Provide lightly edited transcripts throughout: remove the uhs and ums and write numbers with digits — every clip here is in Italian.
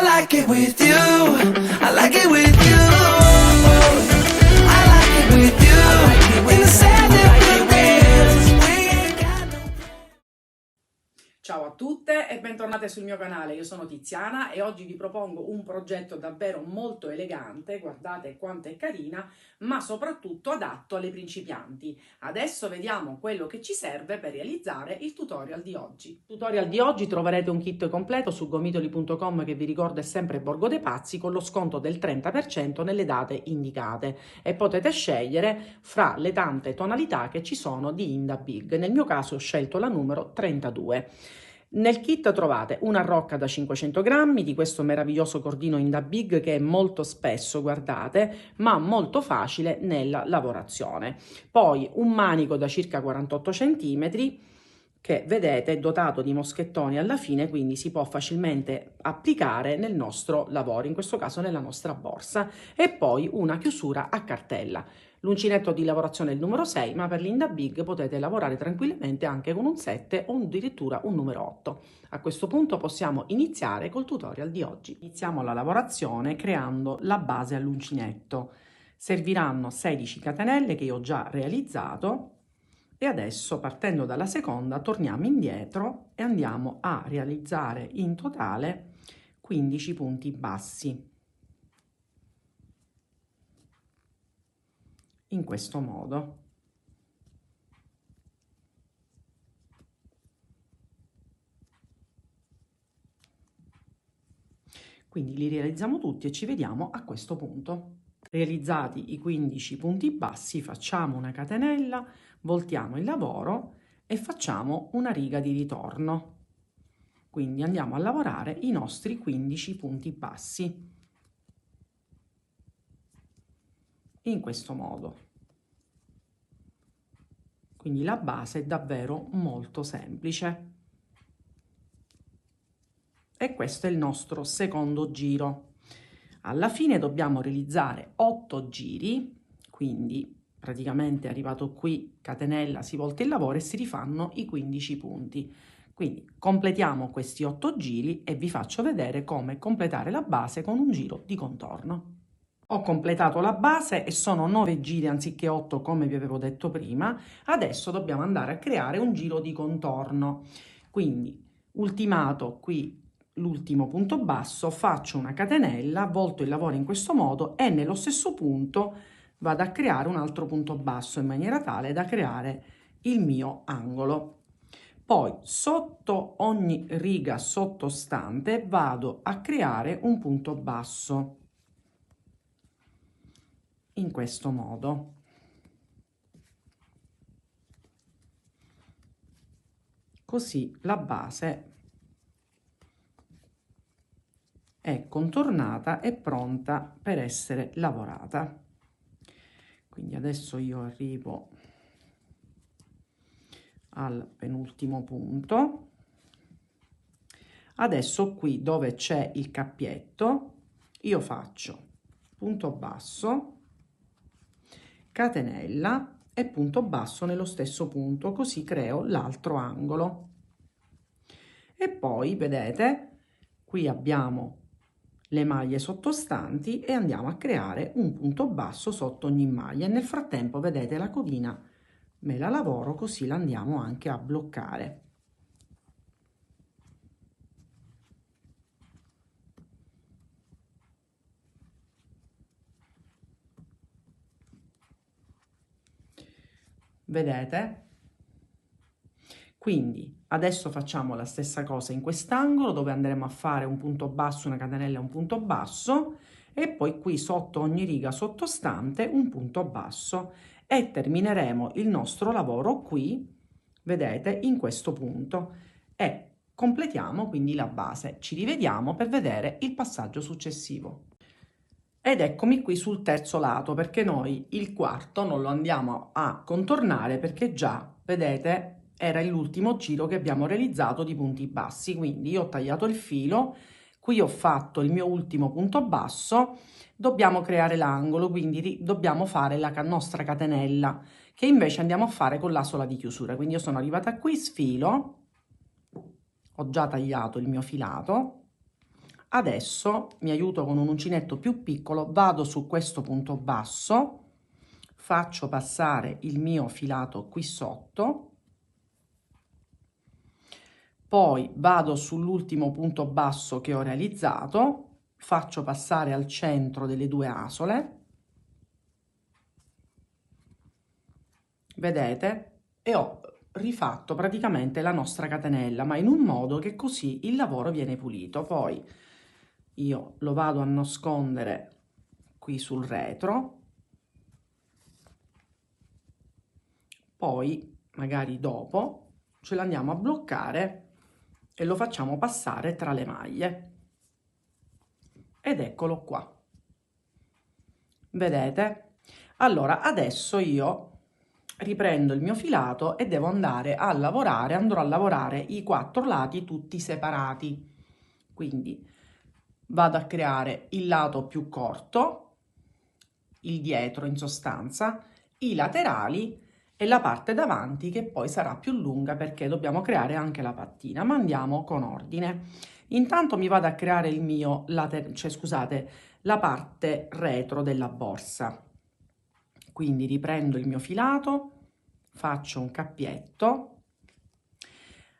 I like it with you. I like it with you. I like it with you. In the sand and the rain. Ciao a tutte e bentornate sul mio canale, io sono Tiziana e oggi vi propongo un progetto davvero molto elegante, guardate quanto è carina, ma soprattutto adatto alle principianti. Adesso vediamo quello che ci serve per realizzare il tutorial di oggi. Nel tutorial di oggi troverete un kit completo su gomitoli.com che vi ricordo è sempre Borgo dei Pazzi con lo sconto del 30% nelle date indicate e potete scegliere fra le tante tonalità che ci sono di Inda Big. Nel mio caso ho scelto la numero 32. Nel kit trovate una rocca da 500 grammi di questo meraviglioso cordino Inda Big che è molto spesso, guardate, ma molto facile nella lavorazione. Poi un manico da circa 48 cm che vedete è dotato di moschettoni alla fine, quindi si può facilmente applicare nel nostro lavoro, in questo caso nella nostra borsa, e poi una chiusura a cartella. L'uncinetto di lavorazione è il numero 6, ma per l'Inda Big potete lavorare tranquillamente anche con un 7 o addirittura un numero 8. A questo punto possiamo iniziare col tutorial di oggi. Iniziamo la lavorazione creando la base all'uncinetto. Serviranno 16 catenelle che io ho già realizzato e adesso, partendo dalla seconda, torniamo indietro e andiamo a realizzare in totale 15 punti bassi. In questo modo. Quindi li realizziamo tutti e ci vediamo a questo punto. Realizzati i 15 punti bassi, facciamo una catenella, voltiamo il lavoro e facciamo una riga di ritorno. Quindi andiamo a lavorare i nostri 15 punti bassi. In questo modo. Quindi la base è davvero molto semplice. E questo è il nostro secondo giro. Alla fine dobbiamo realizzare 8 giri, quindi praticamente arrivato qui, catenella, si volta il lavoro e si rifanno i 15 punti. Quindi completiamo questi 8 giri e vi faccio vedere come completare la base con un giro di contorno. Ho completato la base e sono 9 giri anziché 8 come vi avevo detto prima. Adesso dobbiamo andare a creare un giro di contorno. Quindi ultimato qui l'ultimo punto basso, faccio una catenella, volto il lavoro in questo modo e nello stesso punto vado a creare un altro punto basso in maniera tale da creare il mio angolo. Poi sotto ogni riga sottostante vado a creare un punto basso. In questo modo. Così la base è contornata e pronta per essere lavorata. Quindi adesso io arrivo al penultimo punto. Adesso qui dove c'è il cappietto io faccio punto basso, catenella e punto basso nello stesso punto, così creo l'altro angolo. E poi vedete qui abbiamo le maglie sottostanti e andiamo a creare un punto basso sotto ogni maglia e nel frattempo vedete la codina me la lavoro, così la andiamo anche a bloccare. Vedete? Quindi adesso facciamo la stessa cosa in quest'angolo dove andremo a fare un punto basso, una catenella e un punto basso e poi qui sotto ogni riga sottostante un punto basso e termineremo il nostro lavoro qui, vedete, in questo punto e completiamo quindi la base. Ci rivediamo per vedere il passaggio successivo. Ed eccomi qui sul terzo lato perché noi il quarto non lo andiamo a contornare perché già, vedete, era l'ultimo giro che abbiamo realizzato di punti bassi. Quindi io ho tagliato il filo, qui ho fatto il mio ultimo punto basso, dobbiamo creare l'angolo, quindi dobbiamo fare la nostra catenella che invece andiamo a fare con la sola di chiusura. Quindi io sono arrivata qui, sfilo, ho già tagliato il mio filato. adesso mi aiuto con un uncinetto più piccolo, vado su questo punto basso, faccio passare il mio filato qui sotto, poi vado sull'ultimo punto basso che ho realizzato, faccio passare al centro delle due asole, vedete? E ho rifatto praticamente la nostra catenella, ma in un modo che così il lavoro viene pulito. Poi io lo vado a nascondere qui sul retro, poi magari dopo ce l'andiamo a bloccare e lo facciamo passare tra le maglie. Ed eccolo qua. Vedete? Allora, adesso io riprendo il mio filato e devo andare a lavorare, andrò a lavorare i 4 lati tutti separati. Quindi vado a creare il lato più corto, il dietro in sostanza, i laterali e la parte davanti che poi sarà più lunga perché dobbiamo creare anche la pattina, ma andiamo con ordine. Intanto mi vado a creare il mio la parte retro della borsa. Quindi riprendo il mio filato, faccio un cappietto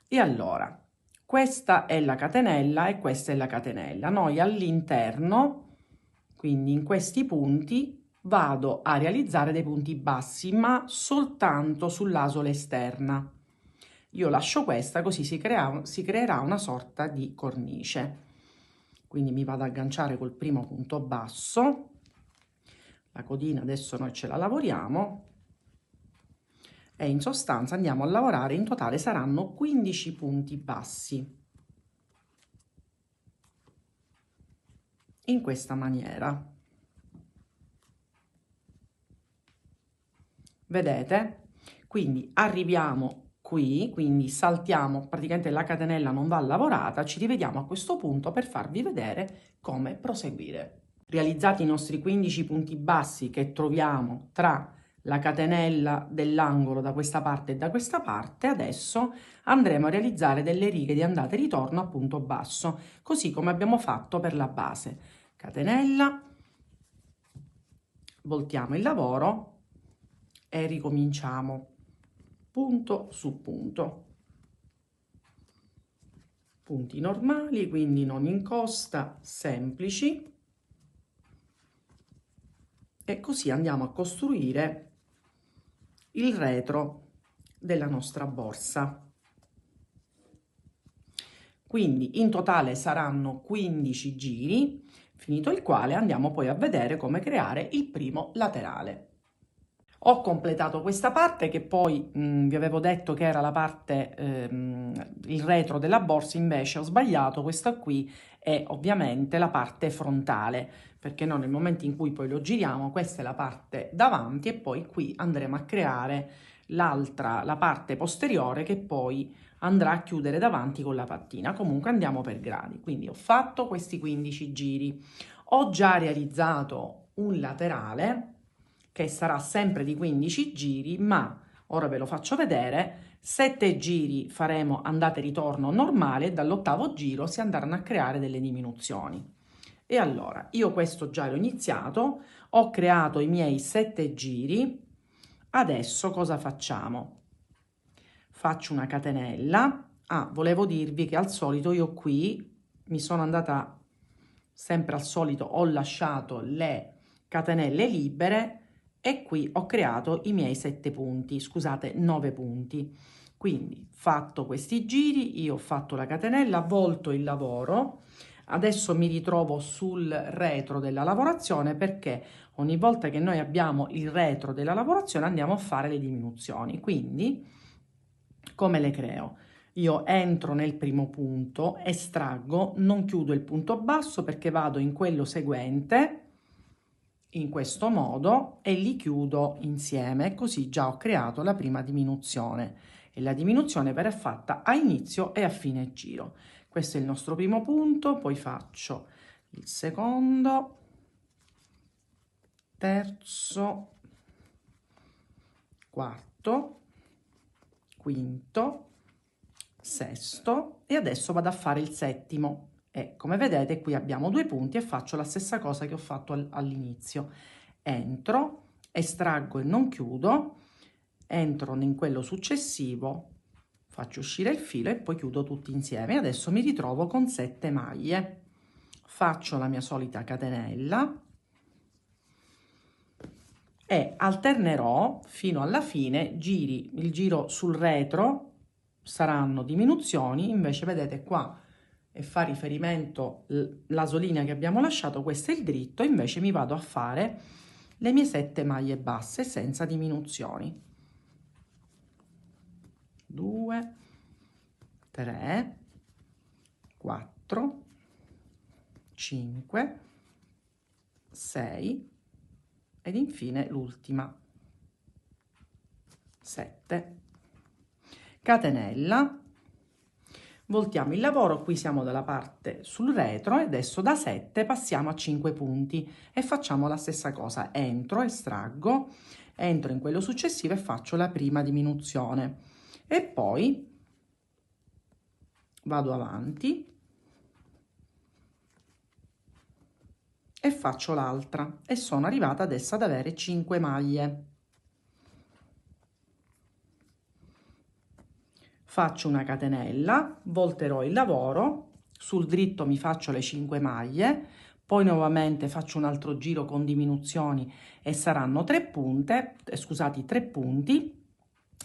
e allora questa è la catenella e questa è la catenella. Noi all'interno, quindi in questi punti, vado a realizzare dei punti bassi, ma soltanto sull'asola esterna. Io lascio questa così si creerà una sorta di cornice. Quindi mi vado ad agganciare col primo punto basso. La codina adesso noi ce la lavoriamo e in sostanza andiamo a lavorare, in totale saranno 15 punti bassi. In questa maniera. Vedete? Quindi arriviamo qui, quindi saltiamo, praticamente la catenella non va lavorata, ci rivediamo a questo punto per farvi vedere come proseguire. Realizzati i nostri 15 punti bassi che troviamo tra la catenella dell'angolo da questa parte e da questa parte, adesso andremo a realizzare delle righe di andata e ritorno a punto basso, così come abbiamo fatto per la base. Catenella, voltiamo il lavoro e ricominciamo punto su punto. Punti normali, quindi non in costa, semplici. E così andiamo a costruire il retro della nostra borsa. Quindi in totale saranno 15 giri, finito il quale andiamo poi a vedere come creare il primo laterale. Ho completato questa parte che poi vi avevo detto che era la parte, il retro della borsa, invece ho sbagliato, questa qui è ovviamente la parte frontale, perché noi nel momento in cui poi lo giriamo, questa è la parte davanti e poi qui andremo a creare la parte posteriore che poi andrà a chiudere davanti con la pattina. Comunque andiamo per gradi, quindi ho fatto questi 15 giri, ho già realizzato un laterale che sarà sempre di 15 giri, ma ora ve lo faccio vedere. 7 giri faremo andata e ritorno normale e dall'8º giro si andranno a creare delle diminuzioni. E allora, io questo già l'ho iniziato, ho creato i miei 7 giri, adesso cosa facciamo? Faccio una catenella. Volevo dirvi che al solito io qui mi sono andata sempre al solito, ho lasciato le catenelle libere e qui ho creato i miei 7 punti, scusate, 9 punti. Quindi fatto questi giri, io ho fatto la catenella, volto il lavoro, adesso mi ritrovo sul retro della lavorazione perché ogni volta che noi abbiamo il retro della lavorazione andiamo a fare le diminuzioni. Quindi come le creo? Io entro nel primo punto, estraggo, non chiudo il punto basso perché vado in quello seguente, in questo modo, e li chiudo insieme, così già ho creato la prima diminuzione e la diminuzione verrà fatta a inizio e a fine giro. Questo è il nostro primo punto, poi faccio il secondo, terzo, quarto, quinto, sesto e adesso vado a fare il settimo. E come vedete qui abbiamo 2 punti e faccio la stessa cosa che ho fatto all'inizio. Entro, estraggo e non chiudo, entro in quello successivo, faccio uscire il filo e poi chiudo tutti insieme. Adesso mi ritrovo con 7 maglie. Faccio la mia solita catenella e alternerò fino alla fine giri. Il giro sul retro saranno diminuzioni, invece vedete qua e fa riferimento la linea che abbiamo lasciato, questo è il dritto, invece mi vado a fare le mie 7 maglie basse senza diminuzioni. 2, 3, 4, 5, 6 ed infine l'ultima, 7. Catenella, voltiamo il lavoro, qui siamo dalla parte sul retro e adesso da 7 passiamo a 5 punti e facciamo la stessa cosa. Entro, estraggo, entro in quello successivo e faccio la prima diminuzione e poi vado avanti e faccio l'altra e sono arrivata adesso ad avere 5 maglie. Faccio una catenella, volterò il lavoro, sul dritto mi faccio le 5 maglie, poi nuovamente faccio un altro giro con diminuzioni e saranno 3 punte, scusate, 3 punti,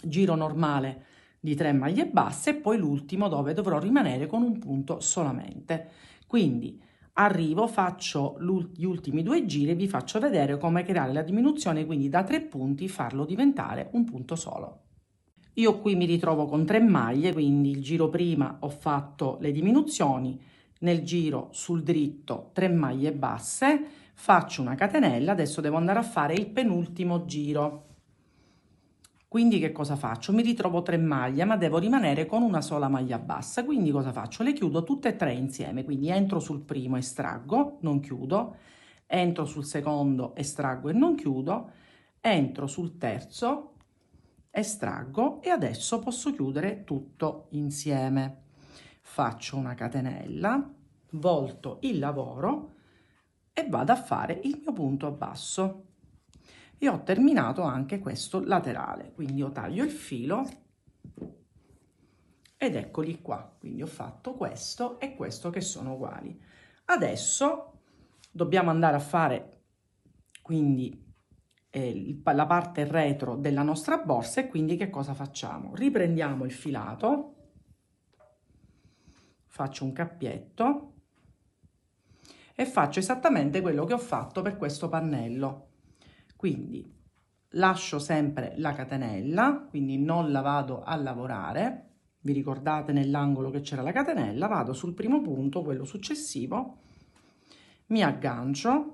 giro normale di 3 maglie basse e poi l'ultimo dove dovrò rimanere con un punto solamente. Quindi arrivo, faccio gli ultimi 2 giri e vi faccio vedere come creare la diminuzione, quindi da 3 punti farlo diventare un punto solo. Io qui mi ritrovo con 3 maglie, quindi il giro prima ho fatto le diminuzioni, nel giro sul dritto 3 maglie basse, faccio una catenella, adesso devo andare a fare il penultimo giro. Quindi che cosa faccio? Mi ritrovo 3 maglie, ma devo rimanere con una sola maglia bassa, quindi cosa faccio? Le chiudo tutte e 3 insieme, quindi entro sul primo, estraggo, non chiudo, entro sul secondo, estraggo e non chiudo, entro sul terzo, estraggo e adesso posso chiudere tutto insieme. Faccio una catenella, volto il lavoro e vado a fare il mio punto basso. E ho terminato anche questo laterale, quindi io taglio il filo ed eccoli qua. Quindi ho fatto questo e questo che sono uguali. Adesso dobbiamo andare a fare quindi la parte retro della nostra borsa e quindi che cosa facciamo? Riprendiamo il filato, faccio un cappietto e faccio esattamente quello che ho fatto per questo pannello. Quindi lascio sempre la catenella, quindi non la vado a lavorare. Vi ricordate nell'angolo che c'era la catenella? Vado sul primo punto, quello successivo, mi aggancio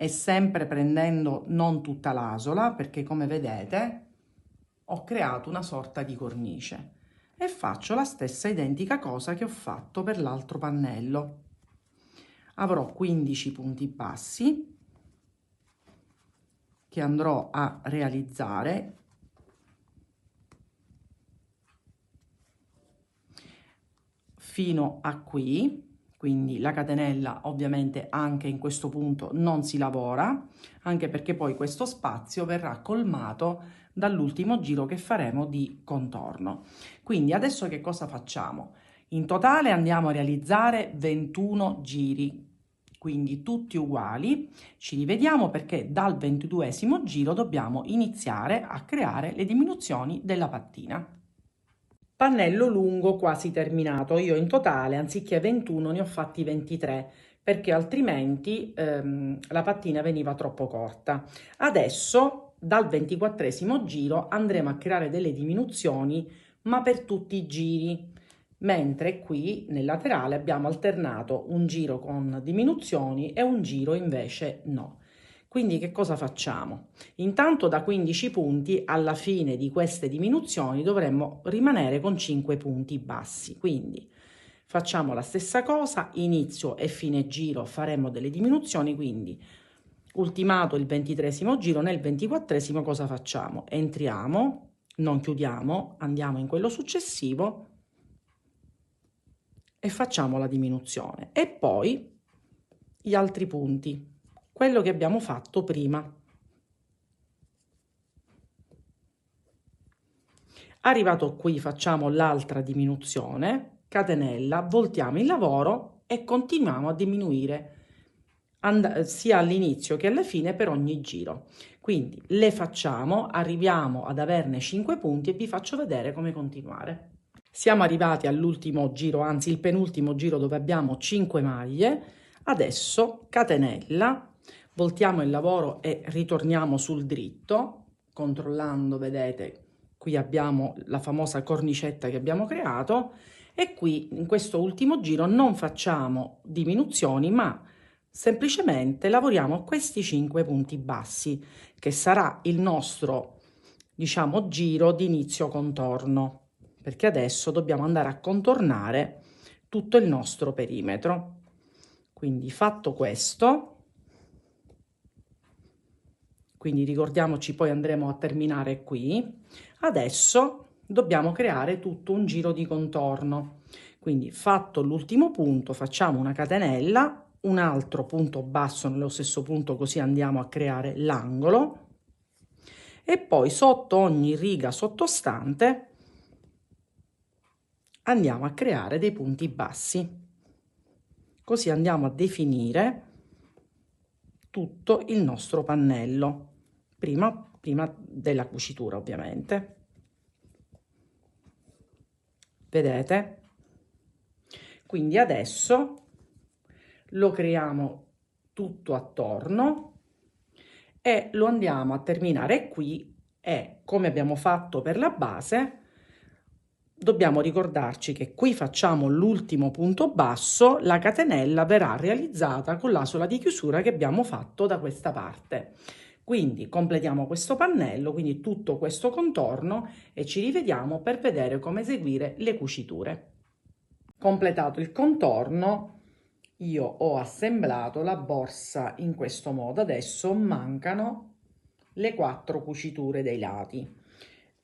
e sempre prendendo non tutta l'asola, perché come vedete ho creato una sorta di cornice e faccio la stessa identica cosa che ho fatto per l'altro pannello. Avrò 15 punti bassi che andrò a realizzare fino a qui. Quindi la catenella ovviamente anche in questo punto non si lavora, anche perché poi questo spazio verrà colmato dall'ultimo giro che faremo di contorno. Quindi adesso che cosa facciamo? In totale andiamo a realizzare 21 giri, quindi tutti uguali. Ci rivediamo perché dal 22esimo giro dobbiamo iniziare a creare le diminuzioni della pattina. Pannello lungo quasi terminato. Io in totale anziché 21 ne ho fatti 23 perché altrimenti la pattina veniva troppo corta. Adesso dal 24esimo giro andremo a creare delle diminuzioni ma per tutti i giri, mentre qui nel laterale abbiamo alternato un giro con diminuzioni e un giro invece no. Quindi che cosa facciamo? Intanto da 15 punti alla fine di queste diminuzioni dovremmo rimanere con 5 punti bassi. Quindi facciamo la stessa cosa, inizio e fine giro faremo delle diminuzioni, quindi ultimato il 23esimo giro, nel 24esimo cosa facciamo? Entriamo, non chiudiamo, andiamo in quello successivo e facciamo la diminuzione e poi gli altri punti, quello che abbiamo fatto prima. Arrivato qui facciamo l'altra diminuzione, catenella, voltiamo il lavoro e continuiamo a diminuire sia all'inizio che alla fine per ogni giro. Quindi le facciamo, arriviamo ad averne 5 punti e vi faccio vedere come continuare. Siamo arrivati all'ultimo giro, anzi il penultimo giro dove abbiamo 5 maglie. Adesso catenella, voltiamo il lavoro e ritorniamo sul dritto, controllando, vedete, qui abbiamo la famosa cornicetta che abbiamo creato e qui in questo ultimo giro non facciamo diminuzioni, ma semplicemente lavoriamo questi 5 punti bassi, che sarà il nostro, diciamo, giro di inizio contorno, perché adesso dobbiamo andare a contornare tutto il nostro perimetro. Quindi fatto questo, quindi ricordiamoci, poi andremo a terminare qui. Adesso dobbiamo creare tutto un giro di contorno. Quindi fatto l'ultimo punto, facciamo una catenella, un altro punto basso nello stesso punto, così andiamo a creare l'angolo e poi sotto ogni riga sottostante andiamo a creare dei punti bassi, così andiamo a definire tutto il nostro pannello prima della cucitura, ovviamente. Vedete? Quindi adesso lo creiamo tutto attorno e lo andiamo a terminare qui e, come abbiamo fatto per la base, dobbiamo ricordarci che qui facciamo l'ultimo punto basso, la catenella verrà realizzata con l'asola di chiusura che abbiamo fatto da questa parte. Quindi completiamo questo pannello, quindi tutto questo contorno e ci rivediamo per vedere come eseguire le cuciture. Completato il contorno, io ho assemblato la borsa in questo modo. Adesso mancano le 4 cuciture dei lati.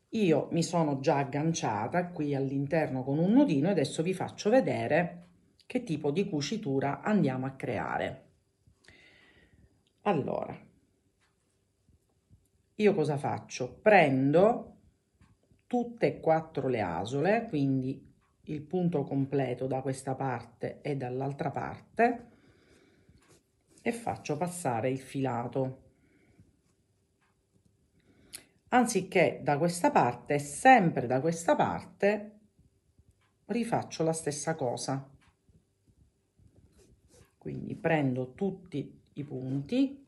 Io mi sono già agganciata qui all'interno con un nodino e adesso vi faccio vedere che tipo di cucitura andiamo a creare. Allora, io cosa faccio? Prendo tutte e 4 le asole, quindi il punto completo da questa parte e dall'altra parte, e faccio passare il filato. Anziché da questa parte, sempre da questa parte, rifaccio la stessa cosa. Quindi prendo tutti i punti,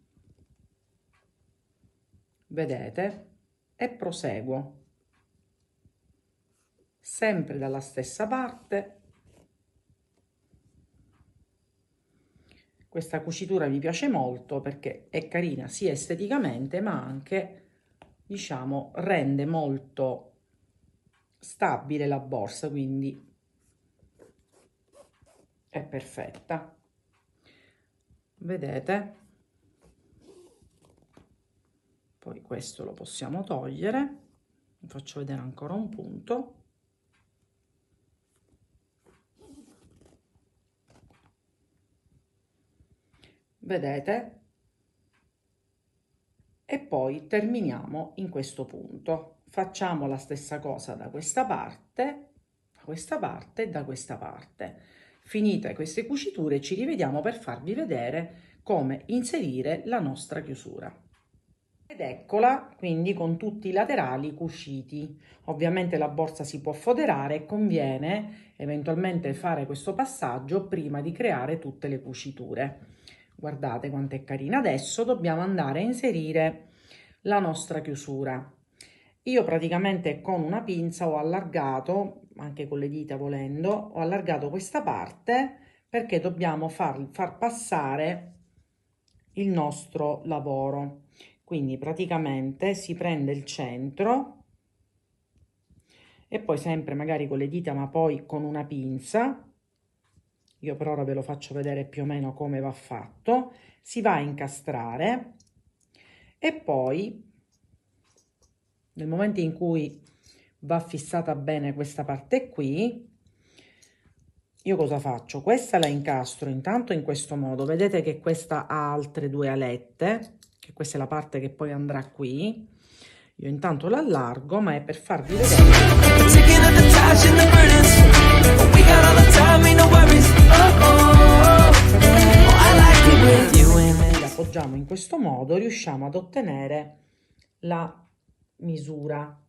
vedete, e proseguo. Sempre dalla stessa parte. Questa cucitura mi piace molto perché è carina sia esteticamente ma anche, diciamo, rende molto stabile la borsa, quindi è perfetta. Vedete? Poi questo lo possiamo togliere. Vi faccio vedere ancora un punto. Vedete? E poi terminiamo in questo punto. Facciamo la stessa cosa da questa parte e da questa parte. Finite queste cuciture ci rivediamo per farvi vedere come inserire la nostra chiusura. Ed eccola quindi con tutti i laterali cuciti. Ovviamente la borsa si può foderare e conviene eventualmente fare questo passaggio prima di creare tutte le cuciture. Guardate quanto è carina. Adesso dobbiamo andare a inserire la nostra chiusura. Io praticamente con una pinza ho allargato, anche con le dita volendo, ho allargato questa parte perché dobbiamo far passare il nostro lavoro. Quindi praticamente si prende il centro e poi sempre magari con le dita ma poi con una pinza, io per ora ve lo faccio vedere più o meno come va fatto, si va a incastrare e poi nel momento in cui va fissata bene questa parte qui, io cosa faccio? Questa la incastro intanto in questo modo, vedete che questa ha altre 2 alette, che questa è la parte che poi andrà qui. Io intanto l'allargo, ma è per farvi vedere. Taking up the trash and the burdens. We got all the time, ain't no worries. I like it with you and me. La appoggiamo in questo modo, riusciamo ad ottenere la misura.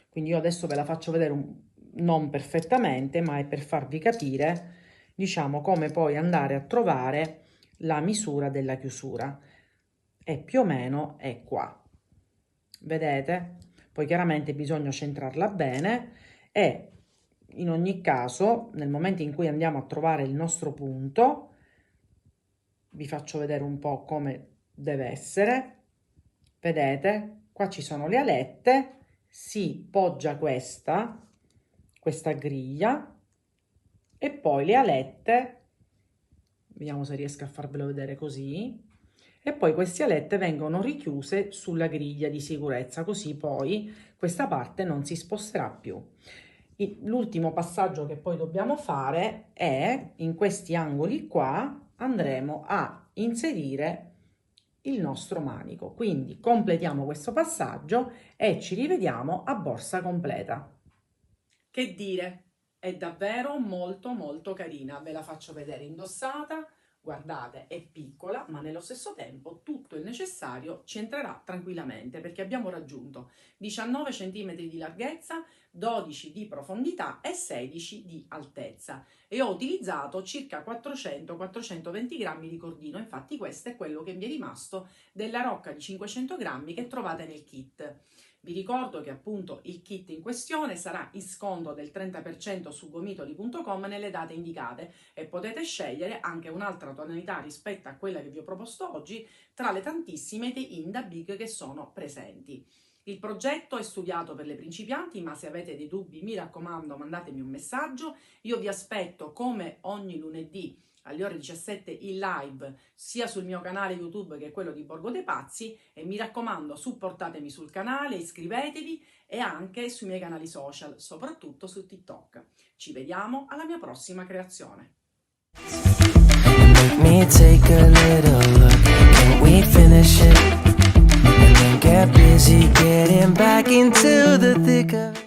Quindi io adesso ve la faccio vedere non perfettamente, ma è per farvi capire, diciamo, come poi andare a trovare la misura della chiusura. E più o meno è qua. Vedete? Poi chiaramente bisogna centrarla bene e in ogni caso, nel momento in cui andiamo a trovare il nostro punto, vi faccio vedere un po' come deve essere. Vedete? Qua ci sono le alette, si poggia questa griglia e poi le alette, vediamo se riesco a farvelo vedere così, e poi queste alette vengono richiuse sulla griglia di sicurezza, così poi questa parte non si sposterà più. L'ultimo passaggio che poi dobbiamo fare è, in questi angoli qua, andremo a inserire il nostro manico. Quindi completiamo questo passaggio e ci rivediamo a borsa completa. Che dire, è davvero molto molto carina, ve la faccio vedere indossata. Guardate, è piccola, ma nello stesso tempo tutto il necessario ci entrerà tranquillamente, perché abbiamo raggiunto 19 cm di larghezza, 12 di profondità e 16 di altezza, e ho utilizzato circa 400-420 grammi di cordino. Infatti questo è quello che mi è rimasto della rocca di 500 grammi che trovate nel kit. Vi ricordo che appunto il kit in questione sarà in sconto del 30% su gomitoli.com nelle date indicate, e potete scegliere anche un'altra tonalità rispetto a quella che vi ho proposto oggi tra le tantissime dei Inda Big che sono presenti. Il progetto è studiato per le principianti, ma se avete dei dubbi, mi raccomando, mandatemi un messaggio. Io vi aspetto come ogni lunedì alle ore 17 in live, sia sul mio canale YouTube che quello di Borgo dei Pazzi, e mi raccomando, supportatemi sul canale, iscrivetevi, e anche sui miei canali social, soprattutto su TikTok. Ci vediamo alla mia prossima creazione. Make me take a little look. Can we finish it? And then get busy getting back into the thick of it.